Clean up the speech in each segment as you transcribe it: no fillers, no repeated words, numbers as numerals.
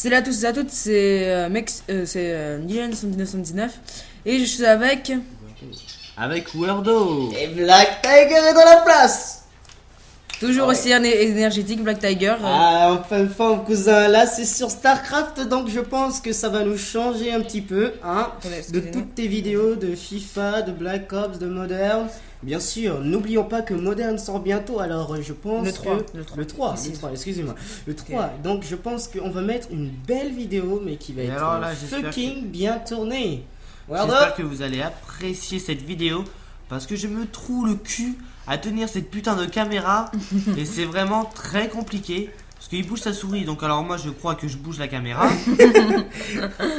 Salut à tous et à toutes, c'est Nilén 1919 et je suis avec. Avec Wordo. Et Black Tiger est dans la place. Toujours Ouais. aussi énergétique, Black Tiger. Ah, en pleine forme, cousin. Là, c'est sur StarCraft, donc je pense que ça va nous changer un petit peu, hein, Attendez, de excusez-nous. toutes tes vidéos de FIFA, de Black Ops, de Modern. Bien sûr, n'oublions pas que Modern sort bientôt, alors je pense Le 3, que... le 3. Le 3, Précise. le 3, excusez-moi. Le 3, donc je pense qu'on va mettre une belle vidéo, mais qui va Et être alors là, j'espère fucking bien tournée. Well J'espère done. que vous allez apprécier cette vidéo parce que je me trouve le cul à tenir cette putain de caméra et c'est vraiment très compliqué parce qu'il bouge sa souris. Donc alors moi je crois que je bouge la caméra.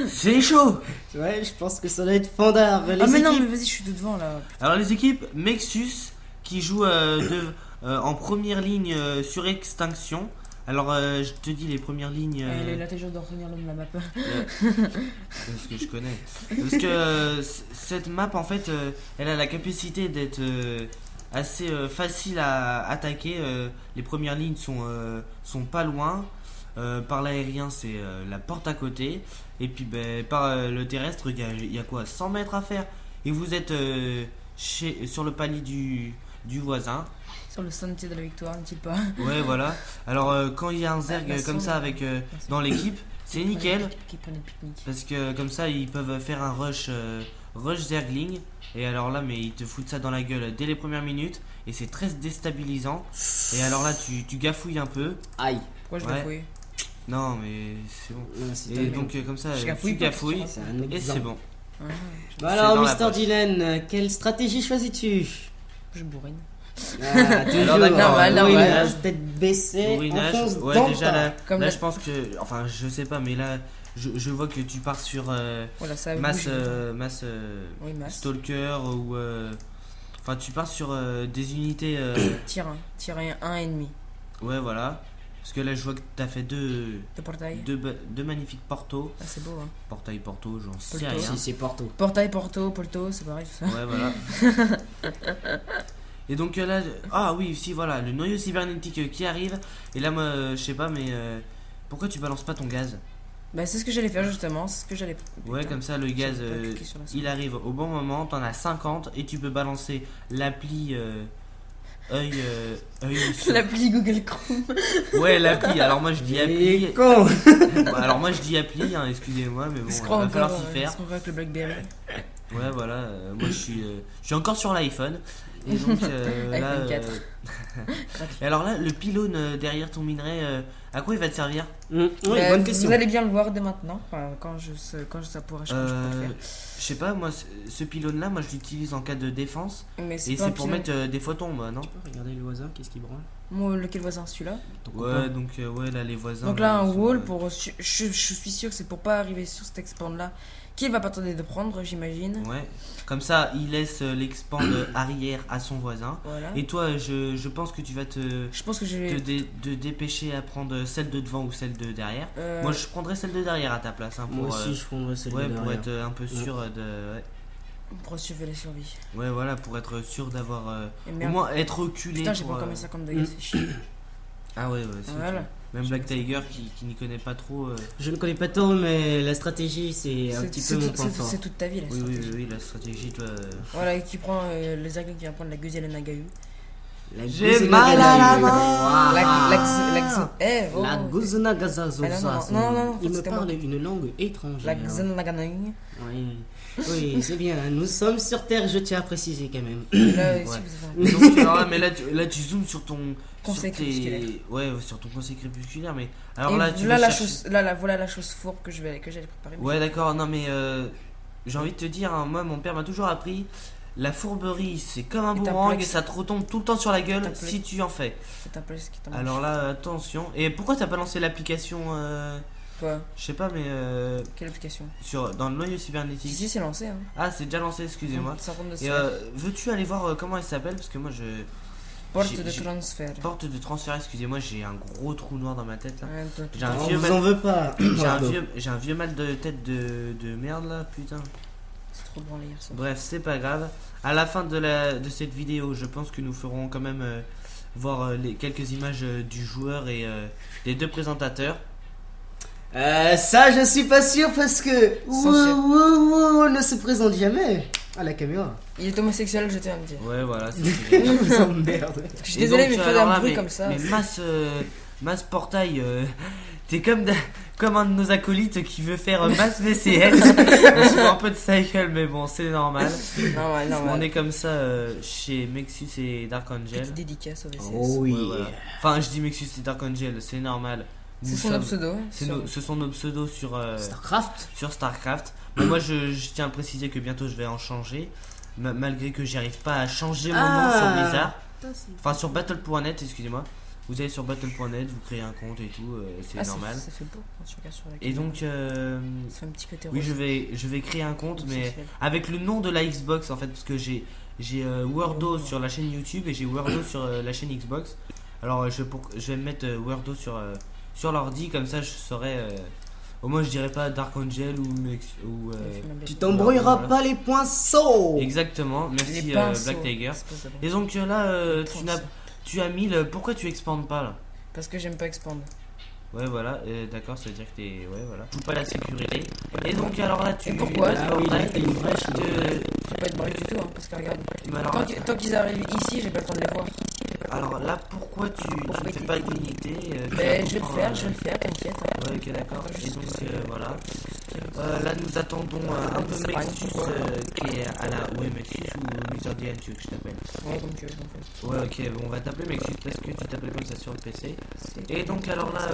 C'est chaud. Ouais, je pense que ça doit être fandard. Les Ah, mais non, équipes- mais vas-y, je suis tout devant là. Alors les équipes Mexus qui jouent en première ligne sur extinction. Alors je te dis les premières lignes. L'intelligence de retenir l'homme la map. Parce que je connais. Parce que cette map en fait elle a la capacité d'être assez facile à attaquer. Les premières lignes sont pas loin. Par l'aérien c'est la porte à côté. Et puis par le terrestre il y a quoi 100 mètres à faire. Et vous êtes sur le palier du voisin. Sur le sentier de la victoire, n'est-il pas? Ouais voilà. Alors quand il y a un zerg comme ça avec dans l'équipe c'est nickel. Qui prennent le pique-nique. Parce que comme ça ils peuvent faire un rush zergling. Et alors là mais ils te foutent ça dans la gueule dès les premières minutes. Et c'est très déstabilisant. Et alors là tu gafouilles un peu. Aïe. Pourquoi je Ouais. dois fouiller? Non mais c'est bon. C'est Et terrible. donc comme ça Je tu gafouille pas, gafouilles. C'est un Et exemple. c'est bon. Ah, Bah C'est alors, dans la Mister poche. Dylan, quelle stratégie choisis-tu? je bourrine. Ah, toujours. Alors, d'accord, normal. Bourrinage, tête baissée, Bourrinage. enfonce Ouais dans déjà le là, tas. Comme là la- je pense que. Enfin je sais pas mais là je vois que tu pars sur Voilà, ça masse, bouge. masse Oui, masse. stalker ou enfin tu pars sur des unités Tir 1 ennemi. ouais voilà parce que là je vois que t'as fait deux De portail. magnifiques portos Ah, c'est beau, hein. portail porto j'en sais Porto. rien Si, c'est Porto. Portail, Porto, c'est pareil tout ça. ouais voilà et donc là ah oui si voilà le noyau cybernétique qui arrive et là moi je sais pas mais pourquoi tu balances pas ton gaz Bah, c'est ce que j'allais faire justement, c'est ce que j'allais. ouais Putain, comme ça le gaz j'avais pas cliqué sur la souris. il arrive au bon moment t'en as 50 et tu peux balancer l'appli œil sur- L'appli Google Chrome. ouais l'appli alors moi je dis Il appli est con. alors moi je dis appli hein, excusez-moi mais bon Il se il croit va encore, falloir s'y il faire se croit avec le Blackberry. ouais voilà moi je suis encore sur l'iPhone et donc là iPhone 4. et alors là le pylône derrière ton minerai à quoi il va te servir Oui, Bah, bonne question. Vous allez bien le voir dès maintenant, enfin, quand ça pourra changer, je pourrai le faire. je sais pas moi ce pylône là moi je l'utilise en cas de défense Mais et c'est pas c'est un pour pilon. mettre des photons bah, non Regardez le voisin, qu'est-ce qu'il branle? Moi, lequel voisin, celui-là? Ton ouais copain. donc ouais là les voisins Donc là, un ils sont, wall pour. Je suis sûr que c'est pour pas arriver sur cet expand là, qu'il va pas tarder de prendre, j'imagine. ouais comme ça il laisse l'expand arrière à son voisin Voilà. et toi je pense que tu vas te Je pense que je vais. de dépêcher à prendre celle de devant ou celle de derrière. Moi je prendrais celle de derrière à ta place hein, pour Moi aussi, je prendrais celle ouais de pour derrière. être un peu sûr de Pour assurer la survie. ouais voilà pour être sûr d'avoir Et au merde. moins être reculé Putain, j'ai pour, pas encore mis 50 dégâts, c'est chiant. ah ouais c'est Voilà. tout. Même Black Tiger qui n'y connaît pas trop Je ne connais pas tant, mais la stratégie, c'est un petit peu mon point fort. C'est toute ta vie, la oui, stratégie. oui la stratégie toi Voilà, qui prend les Zerglings qui va prendre la Guzelle et la Nagahu. La j'ai Guzena mal à la Gazayu. main La Guzena Gazazosa. Ah, non, non, Il me c'était parle moi. une langue étrangère. La Xenaganaing. Oui, oui, c'est bien. Nous sommes sur Terre, je tiens à préciser quand même. Là, ici, Ouais. vous avez un- donc alors là mais là tu zoomes sur ton Conseil sur tes- crépusculaire. ouais sur ton conseil crépusculaire mais alors Et là tu voilà vas la chercher- chose, voilà la chose fourbe que j'allais préparer. Ouais d'accord non mais j'ai envie de te dire hein, moi mon père m'a toujours appris la fourberie c'est comme un Et boomerang et t'appliques- ça te retombe tout le temps sur la gueule t'appliques- si tu en fais. C'est un peu ce qui t'en Alors là attention et pourquoi t'as pas lancé l'application Quoi? je sais pas mais Quelle application? dans le noyau Si, cybernétique. si, c'est lancé. Hein. Ah c'est déjà lancé excusez-moi. Ça rentre de Et ça. veux-tu aller voir comment elle s'appelle parce que moi je Porte j'ai- de j'ai- transfert. porte de transfert excusez-moi j'ai un gros trou noir dans ma tête là. Ouais, toi, J'ai un On vieux vous mal- en veut pas. j'ai un vieux mal de tête de merde là putain. C'est trop branlé hier soir. Bref, c'est pas grave. À la fin de cette vidéo, je pense que nous ferons quand même voir quelques images du joueur et des deux présentateurs. Ça, je suis pas sûr parce que Censure. Wow ne se présente jamais à la caméra. Il est homosexuel, je tiens à le dire. Ouais, voilà, c'est ce que Je vous emmerde. Je suis désolé, mais il faut alors un là, bruit comme ça. Mais Mass Portail, t'es comme un de nos acolytes qui veut faire Mass VCS. On se fout un peu de sa gueule, mais bon, c'est normal. Normal, On normal. est comme ça chez Mexus et Dark Angel. Petite dédicace au VCS. Oh oui. Ouais, voilà. Enfin, je dis Mexus et Dark Angel, c'est normal. C'est Nous son sommes- pseudo. ce sont nos pseudos Starcraft. sur Starcraft. Bon, moi, je tiens à préciser que bientôt je vais en changer. Malgré que j'arrive pas à changer mon nom sur Blizzard. Enfin, sur Battle.net, excusez-moi. Vous allez sur Battle.net, vous créez un compte et tout, c'est normal. Ça fait beau quand tu regardes sur la Et caméra. donc, Ça fait un petit côté oui, rose. je vais créer un compte, mais Homosexuel. avec le nom de la Xbox en fait, parce que j'ai Wordo sur la chaîne YouTube et j'ai Wordo sur la chaîne Xbox. Alors, je vais me mettre Wordo sur l'ordi, comme ça je saurai. Au moins, je dirais pas Dark Angel ou Tu t'embrouilleras voilà. pas les poinçons. Exactement, merci Les pinceaux. Black Tiger. Espèce de bon. Et donc là, Les pinceaux. tu as mis le. Pourquoi tu expandes pas là? Parce que j'aime pas expand. Ouais, voilà, d'accord, ça veut dire que t'es. Ouais, voilà. Tu joues pas la sécurité. Et donc, alors là, tu. Et pourquoi Ah oui, là, t'es une vraie je chine. te- J'ai pas de bruit du tout, hein, parce que regarde. Mais alors, Tant qu'ils arrivent ici, j'ai pas le temps de les voir. alors là, pourquoi tu ne fais pas d'unité Ben, je vais le faire, t'inquiète. hein. Ouais, ok, d'accord. Attends, Et juste donc, que voilà. Là, nous attendons un peu Mexus qui est à la. Ouais, Mexus ou Lizardian, tu veux que je t'appelle? Ouais, comme tu veux, comme Ouais, ok, bon, on va t'appeler Mexus parce que tu t'appelles comme ça sur le PC. Et donc, alors là,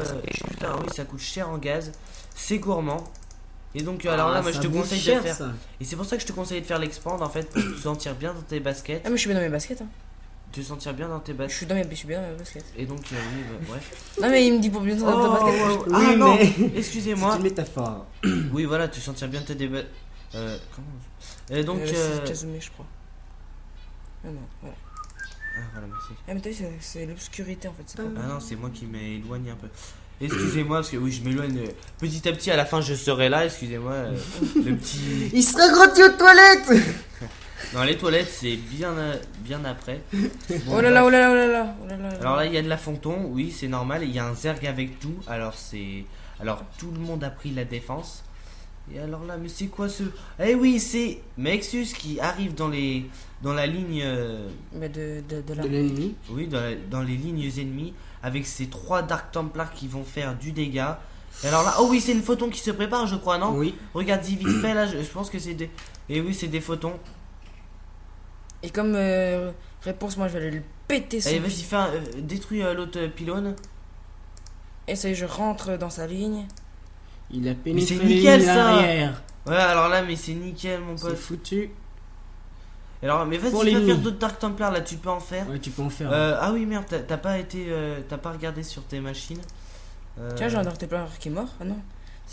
putain, oui, ça coûte cher en gaz. C'est gourmand. Et donc, alors là, moi, je ça te bouffe conseille de cher, faire. ça. Et c'est pour ça que je te conseille de faire l'expand en fait, pour te sentir bien dans tes baskets. Ah, mais je suis bien dans mes baskets. Hein. Te sentir bien dans tes Je baskets. suis bien dans mes baskets. Et donc, oui, bah, bref. Non, mais il me dit pour bien dans Oh, ta basket. ouais, ouais. Oui, Ah non, mais- C'est excusez-moi. une métaphore. Oui, voilà, te sentir bien tes débat. Comment Et donc. C'est Kazumi, je crois. Ah non, voilà. Ah, voilà, merci. Ah, mais t'as vu, c'est l'obscurité en fait. C'est pas... Ah non, c'est moi qui m'éloigne un peu. Excusez-moi, parce que oui, je m'éloigne petit à petit. À la fin, je serai là. Excusez-moi, le petit. Il sera gratuit aux toilettes. Non, les toilettes, c'est bien après. Bon, Oh là là, oh là là, oh là là, oh là là. Alors là, il y a de la Fonton, oui, c'est normal. Il y a un Zerg avec tout. Alors tout le monde a pris la défense. Et alors là, mais c'est quoi ce. Eh oui, c'est Mexus qui arrive dans la ligne. Mais de là. De l'ennemi. Oui, dans les lignes ennemies. Avec ces 3 Dark Templars qui vont faire du dégât. Et alors là, oh oui, c'est une photon qui se prépare, je crois, non? Oui. Regarde-y vite fait là, je pense que c'est des. Et oui, c'est des photons. Et comme réponse, moi je vais aller le péter son Allez, vas-y, bide. détruis l'autre pylône. Et ça y est, je rentre dans sa ligne. Il a c'est pénétré les nickel, lignes ça. arrière. Ouais, alors là, mais c'est nickel, mon C'est pote. foutu. Alors, mais Pour vas-y, les va faire nids. d'autres Dark Templars là, tu peux en faire. Ouais, tu peux en faire. Ah oui, merde, t'as pas regardé sur tes machines. Tiens, j'ai un Dark Templar qui est mort. Ah non.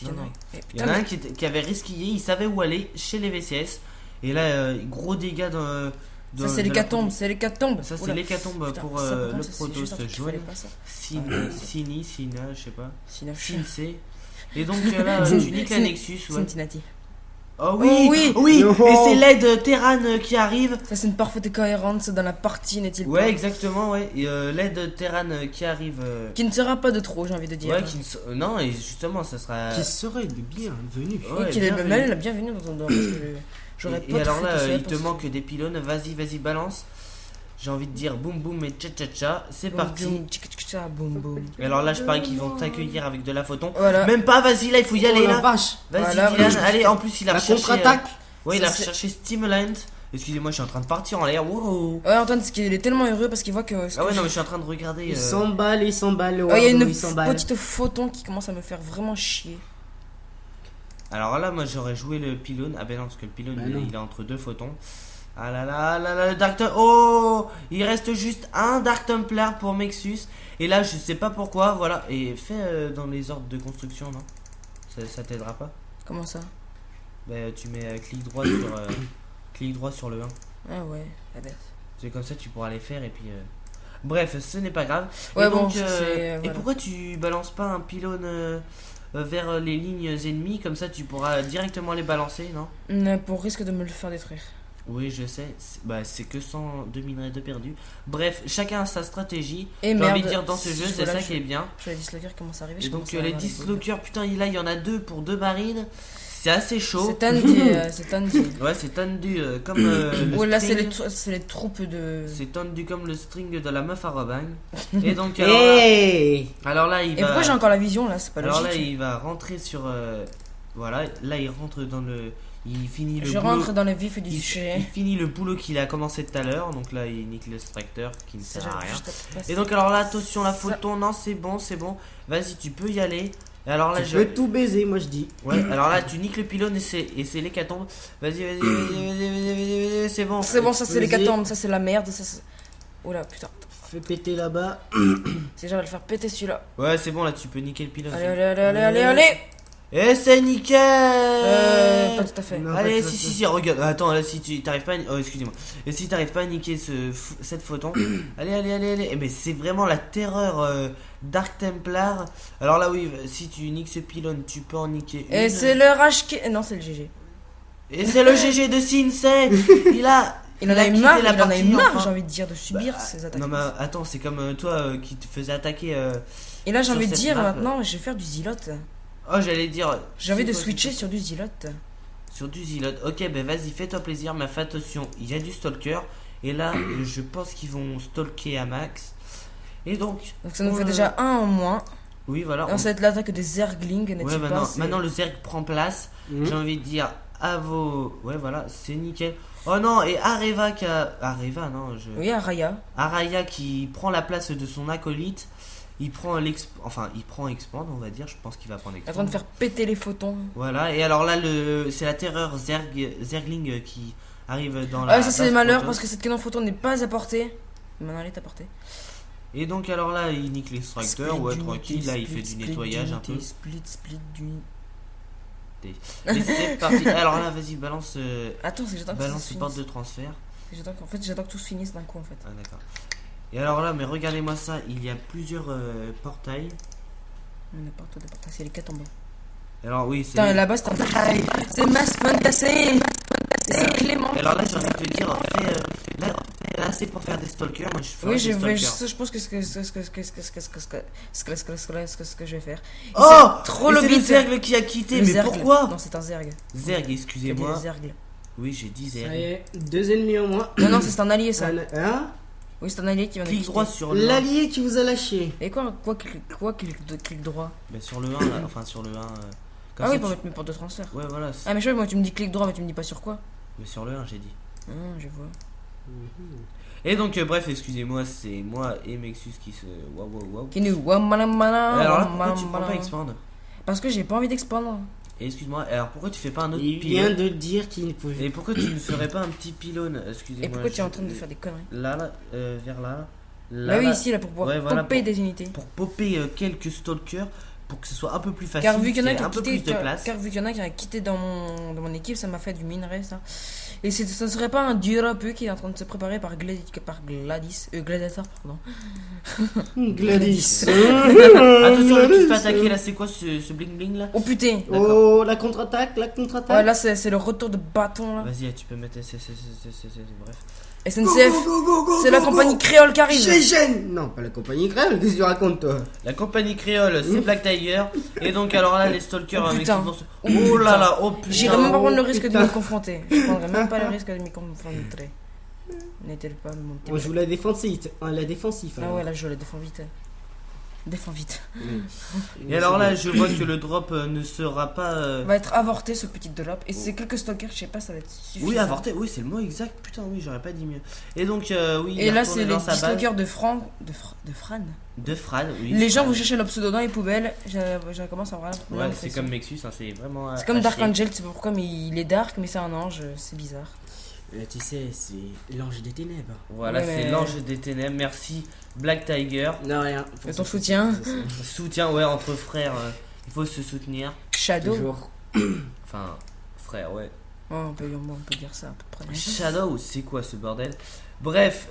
Non, non. Eh, Il y en a un qui avait resquillé, il savait où aller chez les VCS. Et là, gros dégâts dans. Ça, c'est l'hécatombe, c'est l'hécatombe. Ça, c'est Oula. l'hécatombe Putain, pour ça, par le contre, ça, c'est Protoss juste un truc qu'il jaune. fallait pas, ça. Sina, je sais pas. Sinaf- Sinsé. Et donc là, tu niques la Nexus, ouais. Cincinnati. Oh Oh oui, oui. oui. Oh. Et c'est l'aide Terran qui arrive. Ça, c'est une parfaite cohérence dans la partie, n'est-il Ouais, pas? exactement, ouais. Et l'aide Terran qui arrive. Qui ne sera pas de trop, j'ai envie de dire. Ouais, non, et justement, ça sera. Qui serait de bienvenu. Ouais, Et qu'il est bienvenue. même la bienvenue dans ton dos. Parce que j'aurais Et pas alors là, il te manque manque des pylônes. Vas-y, balance. J'ai envie de dire boum boum et tcha tcha tcha. C'est parti. Boum boum. Et alors là, je parie qu'ils vont t'accueillir avec de la photon. Voilà. Même pas, vas-y, là, il faut y aller Oh la là. vache. Vas-y, Voilà, Dylan. voilà. Allez, en plus, il a La recherché. contre-attaque. Ouais, il a Ça, c'est- recherché Stimulant. Excusez-moi, je suis en train de partir en l'air. Wow. Ouais, Antoine, parce qu'il est tellement heureux parce qu'il voit que. Ah ouais, non, mais je suis en train de regarder. Il s'emballe, il s'emballe. Oh, il y a une il s'emballe. petite photon qui commence à me faire vraiment chier. Alors là, moi, j'aurais joué le pylône. Ah ben non, parce que le pylône, Bah il, non. il est entre 2 photons. Ah là, le Dark Templar. Oh, il reste juste un Dark Templar pour Mexus. Et là, je sais pas pourquoi. Voilà. Et fais dans les ordres de construction, non? Ça t'aidera pas? Comment ça? Bah, tu mets clic droit sur le 1. Ah ouais, la bête. C'est comme ça, tu pourras les faire. Et puis. Bref, ce n'est pas grave. Ouais, et donc, bon, c'est. et Voilà. pourquoi tu balances pas un pylône vers les lignes ennemies? Comme ça, tu pourras directement les balancer, non? Pour risque de me le faire détruire. Oui, je sais. Bah, c'est que 102 minerais de perdu. Bref, chacun a sa stratégie. Et J'ai merde. envie de dire dans ce jeu, c'est Voilà, ça qui est bien. Je vois les dislockers qui commencent à arriver. Et je donc commence à les avoir les dislockers, putain, là il y en a 2 pour 2 marines. C'est assez chaud. C'est tendu, c'est tendu. Ouais, c'est tendu comme le Ouais, là string. c'est les troupes de. C'est tendu comme le string de la meuf à Robin. Et donc alors là, Hey alors là, il Et va. pourquoi j'ai encore la vision là? C'est pas Alors là, logique. il va rentrer sur. Voilà, là il rentre dans le. Il finit le Je boulot. rentre dans le vif du Il sujet. finit le boulot qu'il a commencé tout à l'heure. Donc là, il nique l'extracteur qui ne Ça, sert à j'avais rien. juste à passer. Et donc alors là, attention, la Ça. photon. Non, c'est bon, c'est bon. Vas-y, tu peux y aller. Et alors là, Tu peux tout baiser, moi je dis. Ouais, alors là, tu niques le pylône et c'est l'hécatombe. Vas-y, c'est bon. C'est bon, ça c'est Explosé. l'hécatombe, ça c'est la merde. Ça, c'est... Oh là, putain. Fais péter là-bas. Si j'avais le faire péter celui-là. Ouais, c'est bon, là, tu peux niquer le pylône. Allez, allez, allez, allez, allez, allez. Et c'est nickel. Pas tout à fait. Non, Allez, pas tout à si, fait. si, regarde. Attends, là, si tu t'arrives pas à... Oh, excusez-moi. Et si t'arrives pas à niquer cette photon, allez. Eh ben, c'est vraiment la terreur Dark Templar. Alors là, oui, si tu niques ce pylône, tu peux en niquer une. Et c'est le rage qui. Non, c'est le GG. Et c'est le GG de Sinsei. Il a Il en a eu quitté marre, la il en a eu partie, marre, enfin. j'ai envie de dire, de subir Bah, ces attaques. Non mais attends, c'est comme toi qui te faisais attaquer. Et là, j'ai sur envie de cette dire, map, maintenant, je vais faire du zilote. Oh, j'allais dire. J'ai envie de c'est quoi, switcher sur du zilote. sur du zilote. Ok, ben vas-y, fais-toi plaisir, mais fais attention, il y a du stalker. Et là, je pense qu'ils vont stalker à max. Et donc. Donc ça nous on fait le- déjà un en moins. Oui, voilà. Et ça va être l'attaque des Zerglings, n'est-ce Ouais, pas? maintenant le Zerg prend place. Mhm. J'ai envie de dire à vos. Ouais, voilà, c'est nickel. Oh non, et Areva qui a. Areva, non, je. Oui, Araya. Araya qui prend la place de son acolyte. Il prend enfin, il prend expand, on va dire. Je pense qu'il va prendre Il est en expand. train de faire péter les photons. Voilà, et alors là, c'est la terreur Zergling qui arrive dans la. Ah, ça c'est base malheur Protoss. parce que cette canon photon n'est pas à portée. Maintenant, elle est à portée. Et donc, alors là, il nique l'extracteur, Split ouais, d'unité, tranquille. Là, il split, fait du split nettoyage un peu. d'unité, Split d'unité. Et c'est parti. Alors là, vas-y, balance, Attends, c'est que j'attends que ça balance se porte finisse. de transfert. En fait, j'attends que tout se finisse d'un coup en fait. Ah, d'accord. Et alors là, mais regardez-moi ça, il y a plusieurs portails. N'importe quoi, c'est les 4 en bas. Alors, oui, c'est. Putain, là-bas c'est un portail. C'est Mass Fantasy. C'est Clément. Et alors là, j'ai envie de te dire, là, c'est pour faire des stalkers. Moi, je fais Oui, des je stalkers. pense que ce que je vais faire. Oh, trop et le c'est le beat. Zerg qui a quitté, Le mais Zerg. pourquoi Non, c'est un Zerg. Zerg, Il y a excusez-moi. des Zergs. Oui, j'ai dit Ça Zerg. y est, 2 ennemis en moins. Non, c'est un allié ça. Hein Oui, c'est un allié qui vient de Clic quitter. droit sur le 1. L'allié qui vous a lâché. Et clic droit. Bah, sur le 1, là, enfin sur le 1. Comme Ah ça, oui, pour tu- mettre mes portes de transfert. Ouais, voilà. Ah, mais je sais, moi tu me dis clic droit, mais tu me dis pas sur quoi. Mais sur le 1, j'ai dit. Je vois. Et donc, bref, excusez-moi, c'est moi et Mexus qui se. Waouh. Qui nous. Et alors là, pourquoi tu prends pas expand Parce que j'ai pas envie d'expandre. Et excuse-moi, alors pourquoi tu fais pas un autre Il vient pylône de dire qu'il ne pouvait. Et pourquoi tu ne ferais pas un petit pylône Excusez-moi. Et pourquoi tu es en train de faire des conneries? Là, vers là. Bah oui, ici, là, pour pouvoir Ouais, voilà, pomper pour- des unités. Pour popper quelques stalkers pour que ce soit un peu plus facile. Car vu qu'il y en a qu'il y qui ait a un peu quitté, plus de place. car vu qu'il y en a qui a quitté dans mon équipe, ça m'a fait du minerai ça. Et ce ne serait pas un dur peu qui est en train de se préparer par Gladiator, pardon. Gladys. Attention, le qui se fait attaquer là, c'est quoi ce bling bling là Oh putain. Oh, la contre-attaque, la contre-attaque. Ouais, là c'est le retour de bâton là. Vas-y, tu peux mettre. Bref. SNCF, c'est la compagnie créole qui arrive. Gégène. Non, pas la compagnie créole, qu'est-ce que tu racontes toi? La compagnie créole, c'est Black Tiger. Et donc, alors là, les stalkers. Oh, avec putain. qui vont se- Oh là là, oh putain. J'irai même pas prendre le Oh, risque de putain. me confronter. Je prendrai même pas le risque de m'y confronter. N'est-elle pas mon On joue la défensive. La défensive. Ah ouais, là je la défends vite. Défends vite. Et alors là, je vois que le drop ne sera pas. Va être avorté ce petit drop. Et c'est quelques stalkers, je sais pas, ça va être suffisant. Oui, avorté, oui, c'est le mot exact. Putain, oui, j'aurais pas dit mieux. Et donc, oui, il Et est là, retourné c'est les dans sa base. stalkers de Fran. De Fran, oui. Les gens Fran. vont chercher leur pseudo dans les poubelles. Je commence à avoir la Ouais, première c'est impression. comme Mexus, hein, c'est vraiment. C'est comme à Dark chier. Angel, tu sais pas pourquoi, mais il est dark, mais c'est un ange, c'est bizarre. Tu sais, c'est l'ange des ténèbres. Voilà, Ouais, c'est mais- l'ange des ténèbres. Merci, Black Tiger. Non, rien. Et ton soutien Soutien, ouais, entre frères, il faut se soutenir. Shadow. Toujours. Enfin, frère, ouais. Oh, on peut dire ça à peu près. Shadow, c'est quoi ce bordel? Bref,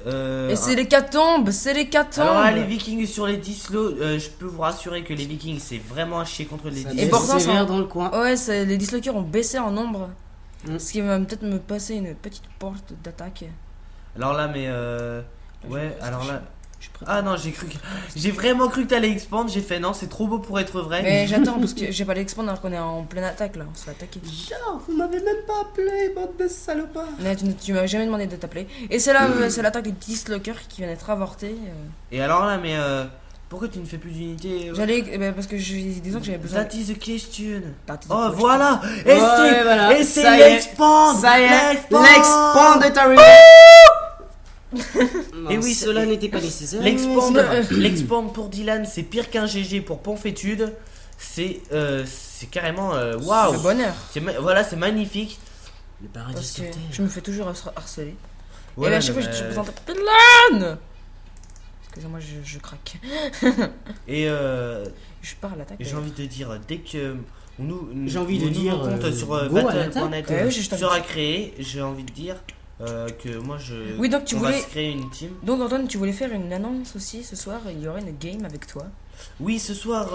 Et c'est l'hécatombe, c'est l'hécatombe. alors là, les Vikings sur les 10 lots, je peux vous rassurer que les Vikings c'est vraiment à chier contre les Ça 10 Et baisse pourtant, sévère ça- dans le coin. Ouais, les dislockers ont baissé en nombre. Ce qui va peut-être me passer une petite porte d'attaque. Alors là, mais ouais, je- alors là. Je suis prêt. Ah non, j'ai vraiment cru que t'allais expand. J'ai fait non, c'est trop beau pour être vrai. Mais j'attends parce que j'ai pas l'expand alors qu'on est en pleine attaque là, on se fait attaquer. Genre, vous m'avez même pas appelé, bande de salopards. Mais tu m'as jamais demandé de t'appeler. Et c'est là, c'est l'attaque des 10 lockers qui vient d'être avortée. Et alors là, mais pourquoi tu ne fais plus d'unité Parce que disons que j'avais besoin. That is the question. That is the Oh question. voilà. Et Ouais, c'est voilà. et c'est Ça y est. l'expand. Ça y est, L'expand. l'expandatory. Et oui, cela n'était pas nécessaire. L'expand pour Dylan, c'est pire qu'un GG pour Ponfétude. C'est carrément Le waouh. bonheur. Voilà, c'est magnifique. Le paradis Parce que sur terre. je me fais toujours harceler. Ouais, Et là, à chaque mais, fois, je te présente Dylan. Excusez-moi, je craque. Et Je pars à l'attaque. j'ai envie de dire, dès que J'ai envie de mon dire, nouveau compte sur go à battle.net l'attaque. Ouais, je t'en sera prie. créé, j'ai envie de dire que moi Oui, donc tu on voulais. va se créer une team. Donc Antoine, tu voulais faire une annonce aussi ce soir. Il y aurait une game avec toi. Oui, ce soir,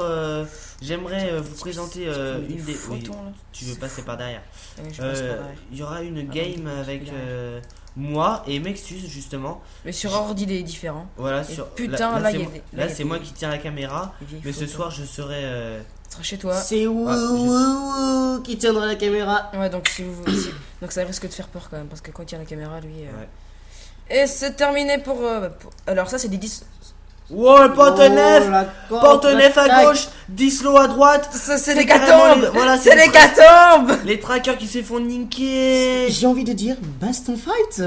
j'aimerais vous présenter une des. Oui, Photons, là. tu veux passer par derrière. Ouais, je passe par derrière. Il y aura une Ah, game non, avec derrière. moi et Mextus justement. Mais sur ordi des différents. Voilà, Et sur. putain, là, c'est il y a moi- des- là, là, il y a c'est des- moi qui tiens la caméra. Les vieilles Mais ce photos. soir, je serai. Tu seras chez toi. C'est Ah, Wouhou qui tiendra la caméra. Ouais, donc donc ça risque de faire peur quand même parce que quand il y a la caméra, lui. Ouais. Et c'est terminé pour. Alors ça, c'est des 10. Wow, le porte-neuf! Oh, la Porte-neuf à contre-attaque. gauche, Dislo à droite! Ça, c'est C'est les carrément catombes. les- voilà, c'est c'est les les catombes. Les trackers qui se font niquer! J'ai envie de dire baston fight.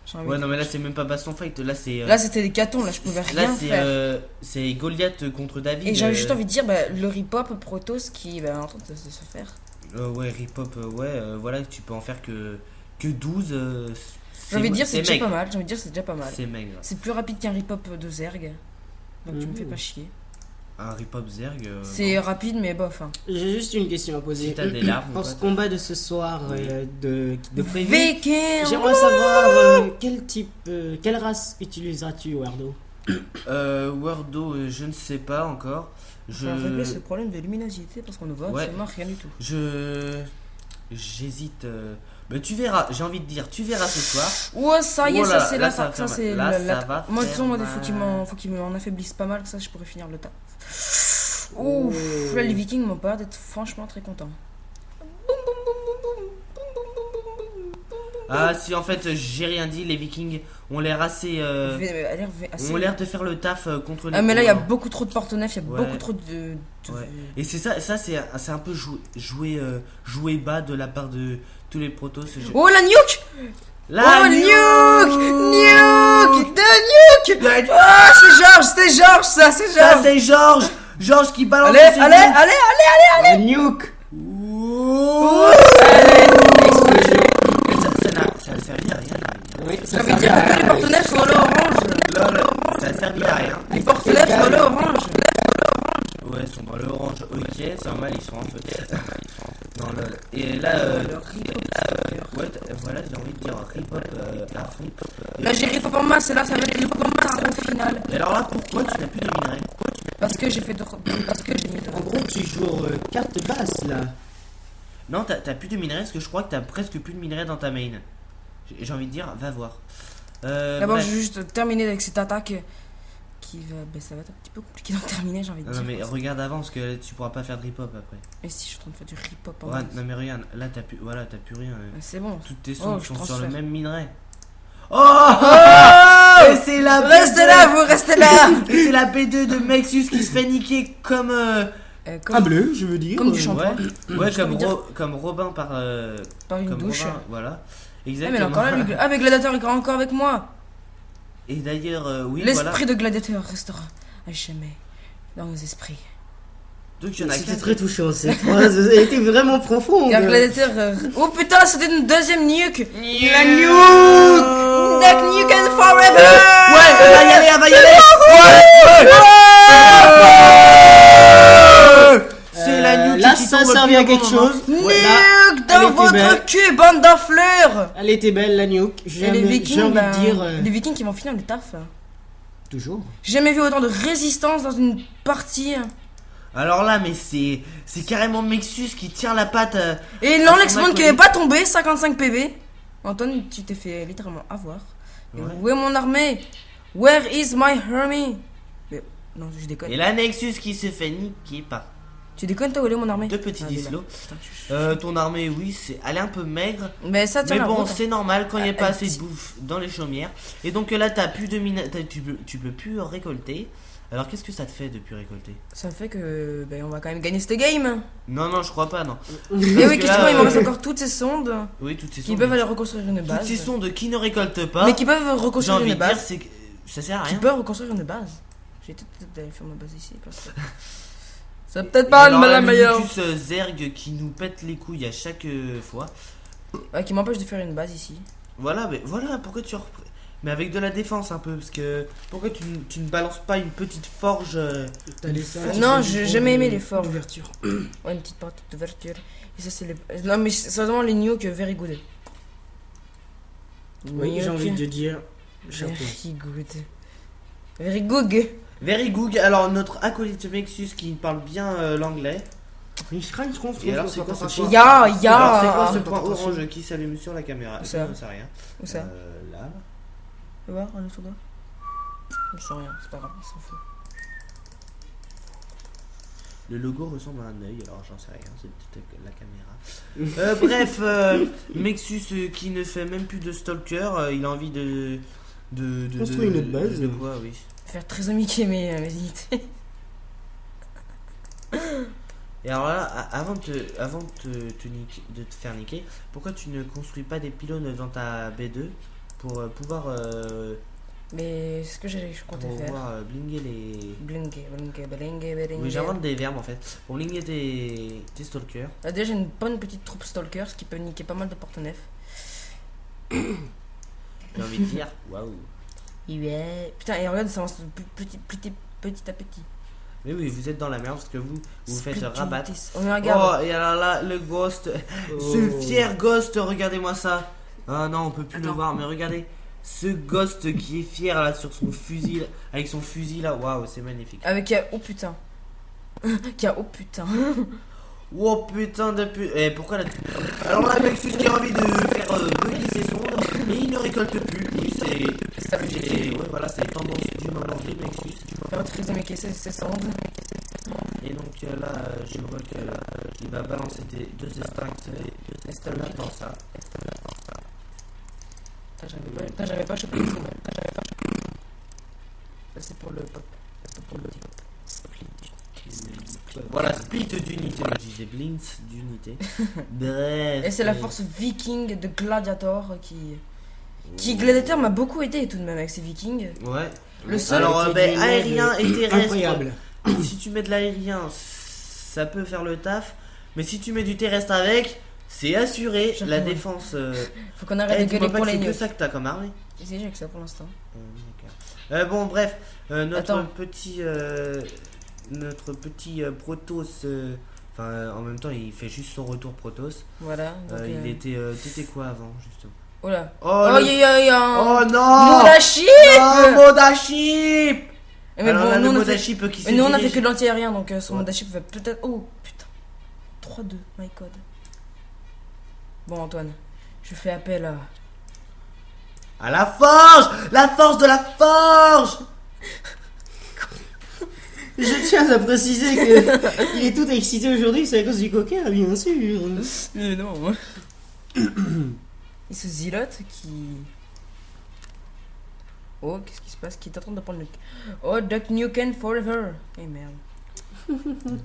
J'ai envie Ouais, de- non, mais là, c'est même pas baston fight. Là, c'est. Là, c'était des catombes. Là, je pouvais Là, rien faire. c'est Goliath contre David. Et j'avais juste envie de dire le rip-hop Protoss qui est en train de se faire. Ouais, Rip-Hop, ouais, voilà, tu peux en faire que 12. J'ai envie de dire c'est déjà maigre. pas mal. J'ai envie de dire c'est déjà pas mal. C'est maigre. C'est plus rapide qu'un rip-hop de Zerg. Donc tu me fais pas chier. Un Rip-Hop Zerg. C'est rapide mais bof. Hein. J'ai juste une question à poser. Si t'as des larmes. Dans ce combat de ce soir de prévu, Viking. j'aimerais savoir quel type, quelle race utiliseras-tu, Wardo? Wordo, je ne sais pas encore. Je vais régler ce problème de luminosité parce qu'on ne voit Ouais. absolument rien du tout. J'hésite. Mais tu verras, j'ai envie de dire, tu verras ce soir. Ouais, ça y est, Oh là ça c'est là, la ça va ça faire c'est mal. Là, la- ça va Moi, de toute façon, faire moi, faut mal. qu'il m'en affaiblisse pas mal, que ça je pourrais finir le tas. Oh. Ouf, là les Vikings m'ont pas l'air d'être franchement très contents. Ah, si en fait, j'ai rien dit, les Vikings ont l'air assez. Assez- Ont l'air de faire le taf contre les. Ah, mais là il y a Romains. beaucoup trop de porte-neufs, il y a Ouais. beaucoup trop de. Ouais. Et c'est ça c'est un peu joué bas de la part de tous les protos. Oh la nuke! La Oh nuke! Nuke! De nuke! Ah, c'est Georges, ça, c'est Ça Georges! c'est Georges. Georges qui balance. Allez, ses allez, nukes. allez! La nuke. Ouh. Ça a servi à rien. Oui, Ça veut dire que les porte-neufs sont là orange. Ça a servi à rien. Les porte-neufs sont là orange. Ouais, ils sont dans l'orange. Ok, c'est normal, ils sont en feu. Non, lol. Et là, ouais, voilà, j'ai envie de dire rip-hop à fond. Là j'ai rip en masse et là ça va être le combat au final. Et alors là, pourquoi tu n'as plus de minerais? Parce que j'ai fait parce que j'ai mis En gros, tu joues carte basse là. Non, t'as plus de minerais parce que je crois que t'as presque plus de minerais dans ta main. J'ai envie de dire, va voir. D'abord, Bref. je vais juste terminer avec cette attaque qui va. Ben, ça va être un petit peu compliqué d'en terminer, j'ai envie de Non, dire. mais regarde avant parce que tu pourras pas faire de rip-hop après. Mais si, je suis en train de faire du rip-hop en Ouais, masse. non, mais regarde, là t'as plus, voilà, t'as plus rien. C'est bon. Toutes tes Oh, sons je sont sur transfère. le même minerai. Oh, et c'est la Restez B2. là, vous restez là! Et c'est la B2 de Mexus qui se fait niquer comme. Un bleu, je veux dire. Comme du Ouais, shampoing. ouais J'ai envie de dire- comme Robin par. Par une Comme douche. Robin, voilà. Ah, mais Exactement. là, encore là, ah, mais Gladiateur est encore avec moi! Et d'ailleurs, oui, L'esprit voilà. de Gladiateur restera à jamais dans nos esprits. Donc il y en a C'était 15. très touchant cette phrase, elle était vraiment profonde. Car Gladiateur. Oh putain, c'était une deuxième nuke! La nuke! That nuke and forever! Ouais, elle va y aller, elle va y aller. Ouais. C'est la nuque Là, qui ça tombe servait à plus au quelque bon moment. chose. Nuke Ouais, là, elle dans était votre belle. cul, bande d'enfleurs! Elle était belle la nuke. Et J'ai les envie Vikings, ben, de dire. les Vikings qui vont finir le taf. Toujours. J'ai jamais vu autant de résistance dans une partie. Alors là, mais c'est carrément Mexus qui tient la patte. Et non, son l'ex-monde qui acolyte. n'est pas tombé, 55 PV. Antoine, tu t'es fait littéralement avoir. Et Ouais. où est mon armée? Where is my army? Mais non, je déconne. Et là, Nexus qui se fait niquer par Tu déconnes, toi, où est mon armée? deux petits Ah, elle est là. dislots. Putain, je- Ton armée, oui, elle est un peu maigre. Mais ça tient Mais la bon, route, hein. c'est normal quand il n'y a Ah, pas elle assez de dit- bouffe dans les chaumières. Et donc là, t'as plus de mine, tu peux plus récolter. Alors qu'est-ce que ça te fait de plus récolter? Ça fait que on va quand même gagner cette game. Non, je crois pas, non. Mais oui, que question, là, il me reste encore toutes ces sondes Oui, toutes ces qui sondes. peuvent aller reconstruire une Toutes base. ces sondes qui ne récoltent pas. Mais qui peuvent J'ai reconstruire envie une de dire, base. c'est que ça sert à Qui rien. peuvent reconstruire une base. J'ai peut-être d'aller faire ma base ici. Parce que... C'est Et peut-être pas alors, la le meilleure. Mucus, Zerg qui nous pète les couilles à chaque fois. Ouais, qui m'empêche de faire une base ici. Voilà, mais voilà pourquoi mais avec de la défense un peu, parce que pourquoi tu ne balances pas une petite forge T'as les ça, Non, tu fais j'ai des jamais points aimé les forges. d'ouverture. Ouais, une petite porte d'ouverture. Et ça, c'est les. Non, mais c'est vraiment les nukes very good. Oui, j'ai envie de dire. Chapeau. Very good. Very good. Very good. Alors notre acolyte Mexus qui parle bien l'anglais. Et alors, c'est quoi ce point Ya, Alors c'est quoi ce ya. point orange qui s'allume sur la caméra? Où ça Je ne sais rien. Où ça? Là. Tu vois, on est tout là. Je sais rien, c'est pas grave, on s'en fout. Le logo ressemble à un œil, alors j'en sais rien, c'est peut-être la caméra. Bref, Mexus qui ne fait même plus de stalker, il a envie de Construire une autre base. De quoi, oui. Faire très amiquer mes unités. Et alors là, avant de te faire niquer, pourquoi tu ne construis pas des pylônes dans ta B2 pour pouvoir Mais ce que je comptais faire. blinguer les... Blinguer. Oui, j'invente des verbes en fait. Pour blinguer tes stalkers. Là, déjà, j'ai une bonne petite troupe stalker, ce qui peut niquer pas mal de porte-nefs. J'ai envie de dire, waouh. Ouais. Putain, et regarde, ça avance petit à petit. Mais oui, vous êtes dans la merde parce que vous faites Split rabattre. unities. Oh, mais regarde. Oh, et alors là, le ghost, Oh. ce fier ghost, regardez-moi ça. Ah non, on peut plus le Attends. voir, mais regardez. Ce ghost qui est fier là sur son fusil, avec son fusil là, waouh, c'est magnifique. Avec oh putain. Oh putain. Oh putain de pute. Et pourquoi la. Alors là, Mexus qui a envie de faire bugger ses sondes, mais il ne récolte plus. Oui, ouais, voilà, c'est les tendances du moment de Mexus. Faire très amiquer ses sondes. Et donc là, je vois que il va balancer deux extracts là dans ça. J'avais pas chopé le fou. Ça, c'est pour le pop. C'est pour le petit pop. Voilà, split d'unité. Moi, je disais blinks d'unité. Bref. Et c'est la force viking de Gladiator qui Gladiator m'a beaucoup aidé tout de même avec ses vikings. Ouais. Le seul. Alors, Avec ben, des aérien et terrestre. Incroyable. Si tu mets de l'aérien, ça peut faire le taf. Mais si tu mets du terrestre avec, c'est assuré. J'avoue, La ouais. défense. Faut qu'on arrête de dis-moi gueuler pas pour que les c'est que nukes. ça que t'as comme armée. C'est j'ai que ça pour l'instant. Bon, bref, notre Attends. petit Protoss. Enfin, en même temps, il fait juste son retour Protoss. Voilà. Donc, T'étais quoi avant, justement? Oh là. Oh, Oh, il y a un. oh non! Modashi. Non, Modaship! Mais Alors bon, là, nous le on a fait. Modaship qui se Mais nous on a fait dirige. que de l'anti-aérien donc son Ouais. Modaship va peut-être. Oh putain. 3-2, my god. Bon, Antoine, je fais appel à. À la forge! La force de la forge! Je tiens à préciser que il est tout excité aujourd'hui, c'est à cause du coca, bien sûr. Mais non. Et ce zilote qui. Oh, qu'est-ce qui se passe? Qui est en train de prendre le. Oh, Duck Nukem Forever. Eh merde.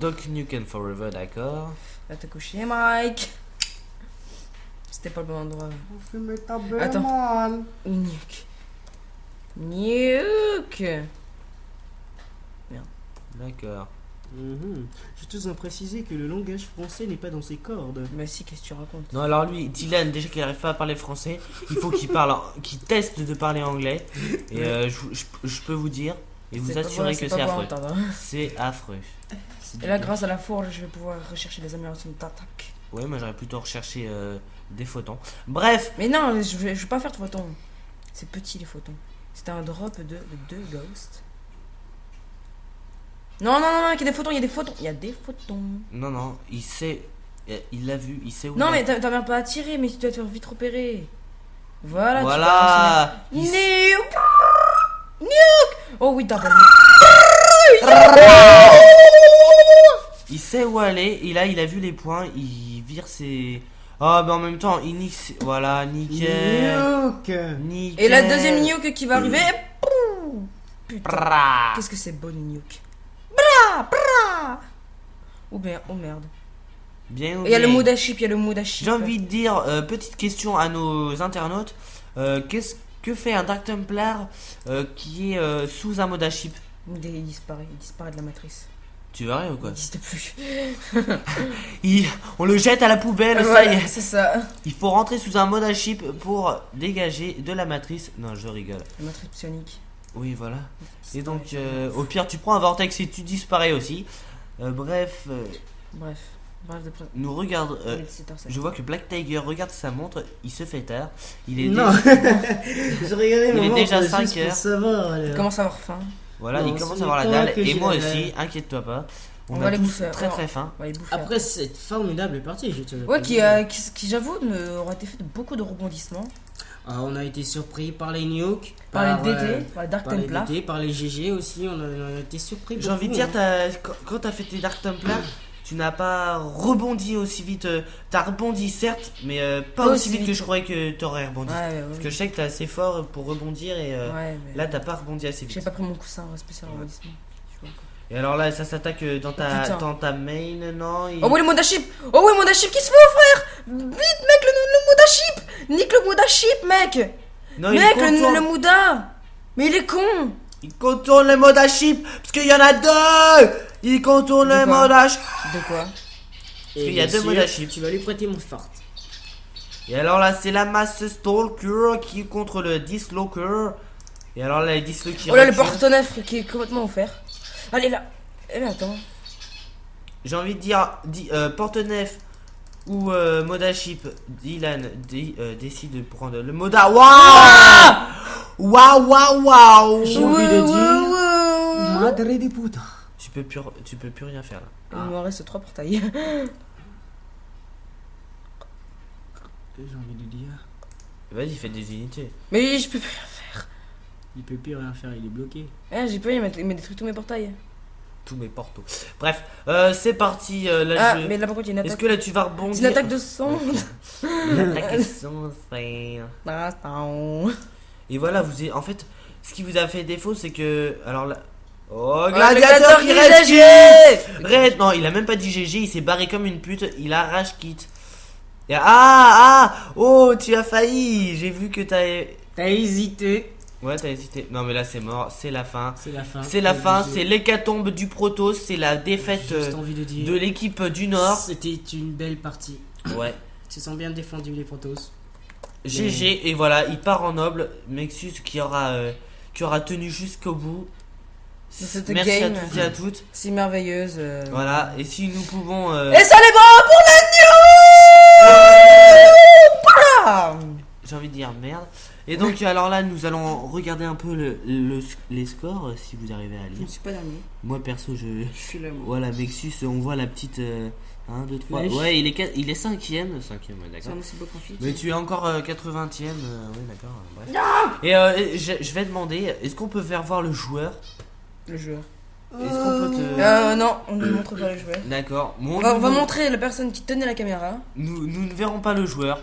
Doc Nukem Forever, d'accord. Va te coucher, Mike. C'était pas le bon endroit. Attends. Attends. Nuke. Nuke. D'accord. Je tiens à préciser que le langage français n'est pas dans ses cordes. Mais si, qu'est-ce que tu racontes? Non, alors lui, Dylan, déjà qu'il n'arrive pas à parler français, il faut qu'il teste de parler anglais. Et je peux vous dire et vous C'est pas assurer bon, que pas c'est bon à affreux. entendre. C'est affreux. Et là, grâce à la forge, je vais pouvoir rechercher les améliorations d'attaque. Ouais, moi j'aurais plutôt recherché des photons. Bref, Mais non, je vais pas faire de photons. C'est petit les photons. C'était un drop de 2 ghosts. Non, non, non, il y a des photons, il y a des photons. Il y a des photons. Non, non, il sait. Il l'a vu, il sait où Non, il est. mais t'as pas à tirer, mais tu dois te faire vite repérer. Voilà, Voilà. tu vas Il Nuke. Nuke. Oh oui, t'as pas Il sait où aller, et là il a vu les points, il vire ses... Oh mais en même temps, il nique ses... Voilà, nickel. Nuke. Nickel. Et la deuxième Nuke qui va arriver. Pouh. Putain. Bra. Qu'est-ce que c'est bon Nuke. Bra, bra. Oh merde, oh merde. Bien Et il y a le bien. mood à chip, il y a le mood à chip. J'ai envie de dire, petite question à nos internautes. Qu'est-ce que fait un Dark Templar qui est sous un mode à chip? Il disparaît de la matrice. Tu verrais ou Il quoi? n'existe plus. On le jette à la poubelle, ça y Voilà, est. c'est ça. Il faut rentrer sous un mode à chip pour dégager de la matrice. Non, je rigole. La matrice psionique. Oui, voilà. Et donc, au pire, tu prends un vortex et tu disparais aussi. Bref, Bref. Bref de nous regarde. il est 17h07. Je vois que Black Tiger regarde sa montre, il se fait tard. Il est Non. déjà- Je regardais Il est mon déjà montre 5 juste heures. pour savoir. alors. Il commence à avoir faim. Voilà, Non, il commence ce à avoir la n'est pas dalle. que Et j'ai moi la aussi, dalle. inquiète-toi pas. On On va a les tous bouffer. très Ouais. très faim. On va les bouffer. Après cette formidable partie, je te Ouais, qui j'avoue, aura été fait de beaucoup de rebondissements. On a été surpris par les Nuke, Par les DT, par les Dark par les Templar. DT, par les GG aussi, on a été surpris. J'ai envie de beaucoup, dire, hein. quand t'as fait tes Dark Templars, tu n'as pas rebondi aussi vite. T'as rebondi certes, mais pas aussi vite que je croyais que t'aurais rebondi. Ouais, ouais, Parce ouais. que je sais que t'es assez fort pour rebondir et Ouais, mais là t'as pas rebondi assez j'ai vite. pas pris mon coussin spécial rebondissement. Je vois pas. Et alors là, ça s'attaque Putain. dans ta main, non il- Oh oui, le mode à chip. Oh oui, le mode à chip qui se fait, frère. Vite, mec, le mode à chip. Nique le mode à chip, mec. Non, il Mec, contourne, le Mouda. Mais il est con. il contourne le mode à chip parce qu'il y en a deux. Il contourne De le quoi mode à chip. De quoi? Et qu'il y a bien deux modes sûr, à chip. Tu vas lui prêter mon fart. Et alors là, c'est la masse Stalker qui est contre le Disloker. Et alors là, les Disloker. Oh là, le porte-neuf qui est complètement offert. Allez là. Eh mais attends. J'ai envie de dire, Porte-Neuf ou Moda Chip, Dylan décide de prendre le Moda. Waouh! Waouh, waouh, waouh! J'ai envie de dire. Ouais. Madre de puta. Tu peux plus rien faire là. Il me reste 3 portails. J'ai envie de dire. Vas-y, fais des unités. Mais je peux plus rien faire. Il peut plus rien faire, il est bloqué. Eh, j'ai pas il m'a détruit tous mes portails. Tous mes portos. Bref, c'est parti. Là, Ah, mais là par contre, il y a une Est-ce attaque. que là tu vas rebondir? C'est une attaque de son. L'attaque de son, frère. Ah, ça. Et voilà, en fait, ce qui vous a fait défaut, c'est que. Alors là. Oh, le gladiateur gladiateur qui qui reste GG. Red, non, il a même pas dit GG, il s'est barré comme une pute, il arrache quitte. Oh, tu as failli, j'ai vu que T'as hésité. Ouais, t'as hésité. Non, mais là c'est mort, c'est la fin. C'est la fin. C'est la fin, J'ai c'est l'hécatombe du Protoss, c'est la défaite juste envie de dire. de l'équipe du Nord. C'était une belle partie. Ouais. Ils se sont bien défendus les Protoss. GG, et voilà, il part en noble. Mexus qui aura tenu jusqu'au bout. cette Merci à game. tous et à toutes. Si merveilleuse. Voilà, et si nous pouvons. Et ça les bras pour la news. J'ai envie de dire merde. Et donc, alors là, nous allons regarder un peu les scores, si vous arrivez à Je ne lire. suis pas dernier. Moi, perso, Je suis là, moi. voilà, Mexus, on voit la petite. 1, 2, 3. Flèche. Ouais, il est 5ème. 5ème, ouais, C'est d'accord. un aussi beau conflit. Mais tu es encore 80ème. Oui, d'accord. Bref. Et je vais demander, est-ce qu'on peut faire voir le joueur? Le joueur. Est-ce qu'on peut te. Non, on ne montre pas le joueur. D'accord. Bon, On va montrer la personne qui tenait la caméra. nous ne verrons pas le joueur.